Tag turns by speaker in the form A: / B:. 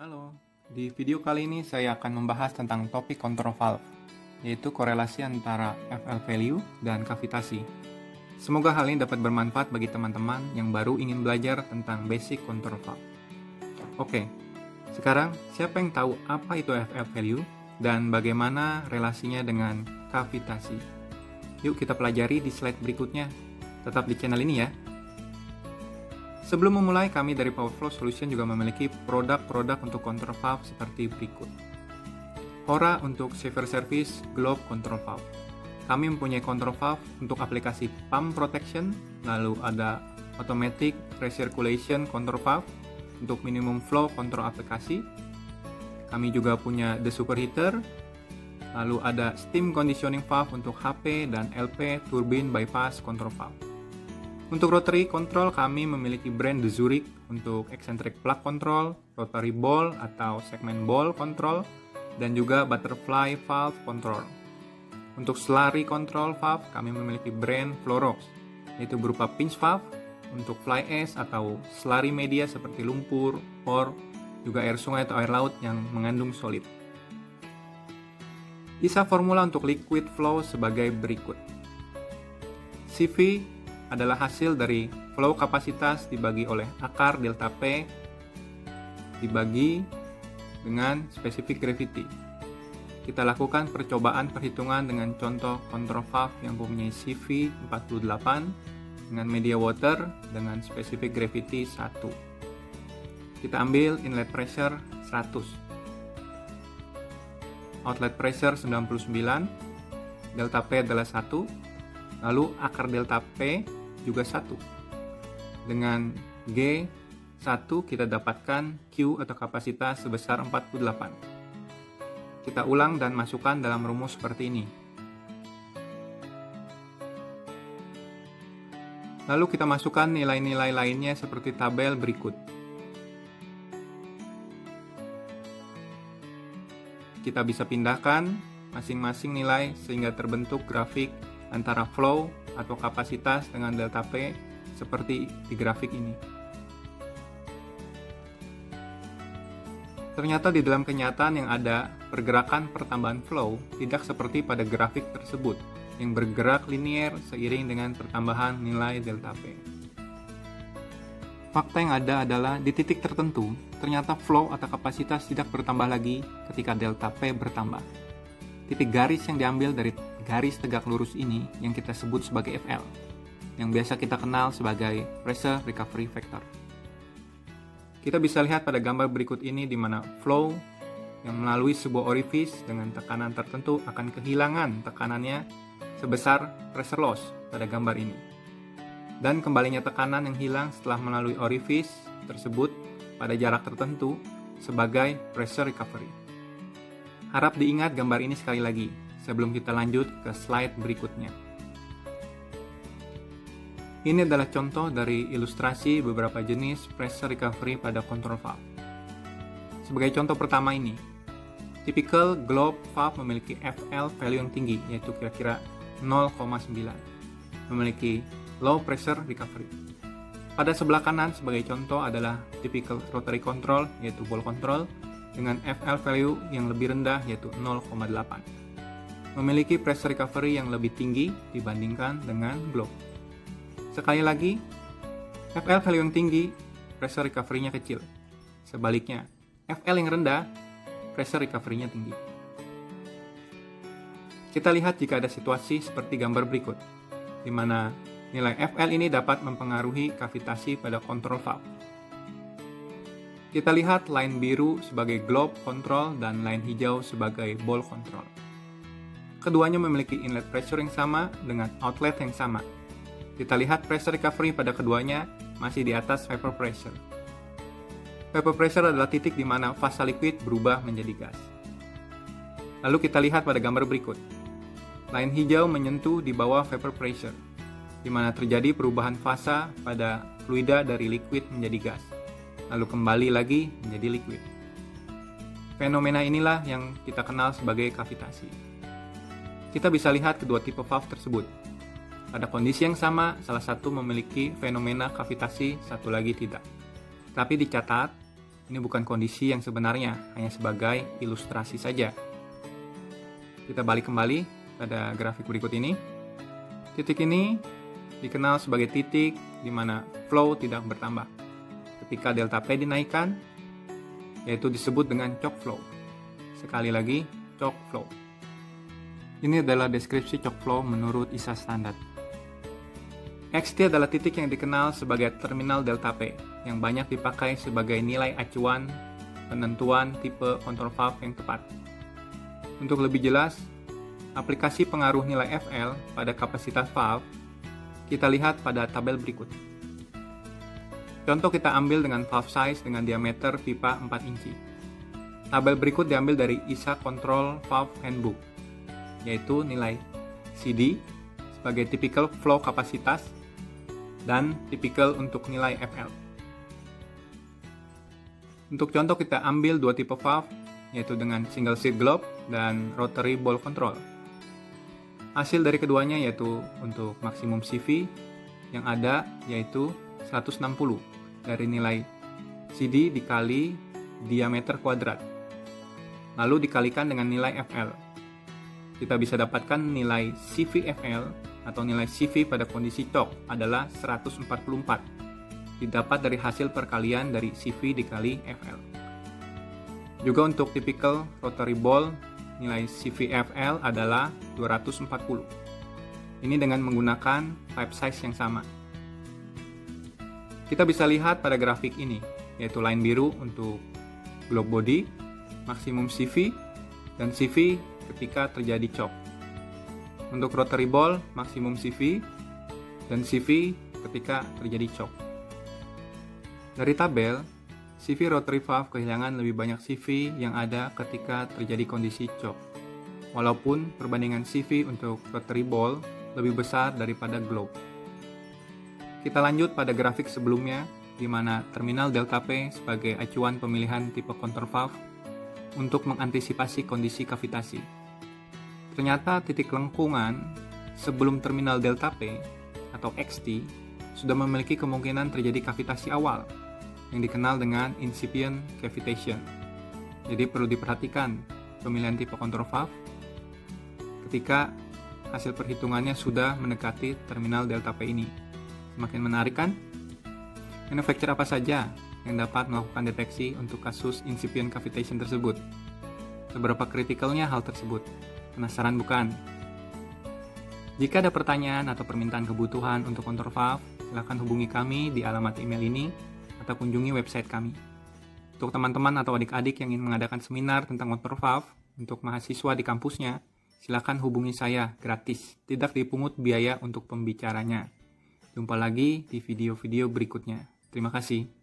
A: Halo, di video kali ini saya akan membahas tentang topik control valve, yaitu korelasi antara FL value dan kavitasi. Semoga hal ini dapat bermanfaat bagi teman-teman yang baru ingin belajar tentang basic control valve. Oke, sekarang siapa yang tahu apa itu FL value dan bagaimana relasinya dengan kavitasi? Yuk kita pelajari di slide berikutnya. Tetap di channel ini ya. Sebelum memulai, kami dari Powerflow Solution juga memiliki produk-produk untuk control valve seperti berikut. Hora untuk Saver Service Globe Control Valve. Kami mempunyai control valve untuk aplikasi pump protection, lalu ada Automatic Recirculation Control Valve untuk minimum flow kontrol aplikasi. Kami juga punya The Superheater, lalu ada Steam Conditioning Valve untuk HP dan LP Turbine Bypass Control Valve. Untuk rotary control, kami memiliki brand The Zurich untuk eccentric plug control, rotary ball atau segment ball control, dan juga butterfly valve control. Untuk slurry control valve, kami memiliki brand Florox, yaitu berupa pinch valve untuk fly ash atau slurry media seperti lumpur, or juga air sungai atau air laut yang mengandung solid. Isa formula untuk liquid flow sebagai berikut. CV adalah hasil dari flow kapasitas dibagi oleh akar delta P dibagi dengan spesifik gravity. Kita lakukan percobaan perhitungan dengan contoh control valve yang mempunyai CV 48 dengan media water dengan spesifik gravity 1. Kita ambil inlet pressure 100, outlet pressure 99, delta P adalah 1, lalu akar delta P juga 1. Dengan G1 kita dapatkan Q atau kapasitas sebesar 48. Kita ulang dan masukkan dalam rumus seperti ini. Lalu kita masukkan nilai-nilai lainnya seperti tabel berikut. Kita bisa pindahkan masing-masing nilai sehingga terbentuk grafik antara flow atau kapasitas dengan delta P seperti di grafik ini. Ternyata di dalam kenyataan yang ada, pergerakan pertambahan flow tidak seperti pada grafik tersebut yang bergerak linier seiring dengan pertambahan nilai delta P. Fakta yang ada adalah di titik tertentu, ternyata flow atau kapasitas tidak bertambah lagi ketika delta P bertambah. Titik garis yang diambil dari garis tegak lurus ini yang kita sebut sebagai FL, yang biasa kita kenal sebagai Pressure Recovery Factor. Kita bisa lihat pada gambar berikut ini di mana flow yang melalui sebuah orifice dengan tekanan tertentu akan kehilangan tekanannya sebesar pressure loss pada gambar ini. Dan kembalinya tekanan yang hilang setelah melalui orifice tersebut pada jarak tertentu sebagai pressure recovery. Harap diingat gambar ini sekali lagi sebelum kita lanjut ke slide berikutnya. Ini adalah contoh dari ilustrasi beberapa jenis pressure recovery pada control valve. Sebagai contoh pertama ini, typical globe valve memiliki FL value yang tinggi, yaitu kira-kira 0,9, memiliki low pressure recovery. Pada sebelah kanan sebagai contoh adalah typical rotary control, yaitu ball control, dengan FL value yang lebih rendah yaitu 0,8. Memiliki pressure recovery yang lebih tinggi dibandingkan dengan globe. Sekali lagi, FL value yang tinggi, pressure recovery-nya kecil. Sebaliknya, FL yang rendah, pressure recovery-nya tinggi. Kita lihat jika ada situasi seperti gambar berikut, di mana nilai FL ini dapat mempengaruhi kavitasi pada control valve. Kita lihat line biru sebagai globe control dan line hijau sebagai ball control. Keduanya memiliki inlet pressure yang sama dengan outlet yang sama. Kita lihat pressure recovery pada keduanya masih di atas vapor pressure. Vapor pressure adalah titik di mana fasa liquid berubah menjadi gas. Lalu kita lihat pada gambar berikut. Line hijau menyentuh di bawah vapor pressure, di mana terjadi perubahan fasa pada fluida dari liquid menjadi gas, lalu kembali lagi menjadi liquid. Fenomena inilah yang kita kenal sebagai kavitasi. Kita bisa lihat kedua tipe valve tersebut. Pada kondisi yang sama, salah satu memiliki fenomena kavitasi, satu lagi tidak. Tapi dicatat, Ini bukan kondisi yang sebenarnya, hanya sebagai ilustrasi saja. Kita balik kembali pada grafik berikut ini. Titik ini dikenal sebagai titik di mana flow tidak bertambah. Ketika delta P dinaikkan, yaitu disebut dengan choke flow. Sekali lagi, choke flow. Ini adalah deskripsi choke flow menurut ISA standar. XT adalah titik yang dikenal sebagai terminal delta P, yang banyak dipakai sebagai nilai acuan penentuan tipe control valve yang tepat. Untuk lebih jelas, aplikasi pengaruh nilai FL pada kapasitas valve kita lihat pada tabel berikut. Contoh kita ambil dengan valve size dengan diameter pipa 4 inci. Tabel berikut diambil dari ISA Control Valve Handbook, yaitu nilai CD sebagai typical flow kapasitas dan typical untuk nilai FL. Untuk contoh kita ambil dua tipe valve, yaitu dengan single seat globe dan rotary ball control. Hasil dari keduanya yaitu untuk maksimum CV yang ada yaitu 160 dari nilai CD dikali diameter kuadrat, lalu dikalikan dengan nilai FL. Kita bisa dapatkan nilai CV-FL atau nilai CV pada kondisi choke adalah 144, didapat dari hasil perkalian dari CV dikali FL. Juga untuk typical rotary ball, nilai CV-FL adalah 240. Ini dengan menggunakan pipe size yang sama. Kita bisa lihat pada grafik ini, yaitu line biru untuk globe body, maksimum CV, dan CV ketika terjadi choke. Untuk rotary ball, maksimum CV, dan CV ketika terjadi choke. Dari tabel, CV rotary valve kehilangan lebih banyak CV yang ada ketika terjadi kondisi choke, walaupun perbandingan CV untuk rotary ball lebih besar daripada globe. Kita lanjut pada grafik sebelumnya, di mana terminal delta P sebagai acuan pemilihan tipe control valve untuk mengantisipasi kondisi kavitasi. Ternyata titik lengkungan sebelum terminal delta P atau XT sudah memiliki kemungkinan terjadi kavitasi awal yang dikenal dengan incipient cavitation. Jadi perlu diperhatikan pemilihan tipe control valve ketika hasil perhitungannya sudah mendekati terminal delta P ini. Semakin menarik kan? Manufacturer apa saja yang dapat melakukan deteksi untuk kasus incipient cavitation tersebut? Seberapa kritikalnya hal tersebut? Penasaran bukan? Jika ada pertanyaan atau permintaan kebutuhan untuk control valve, silakan hubungi kami di alamat email ini atau kunjungi website kami. Untuk teman-teman atau adik-adik yang ingin mengadakan seminar tentang control valve untuk mahasiswa di kampusnya, silakan hubungi saya gratis, tidak dipungut biaya untuk pembicaranya. Jumpa lagi di video-video berikutnya. Terima kasih.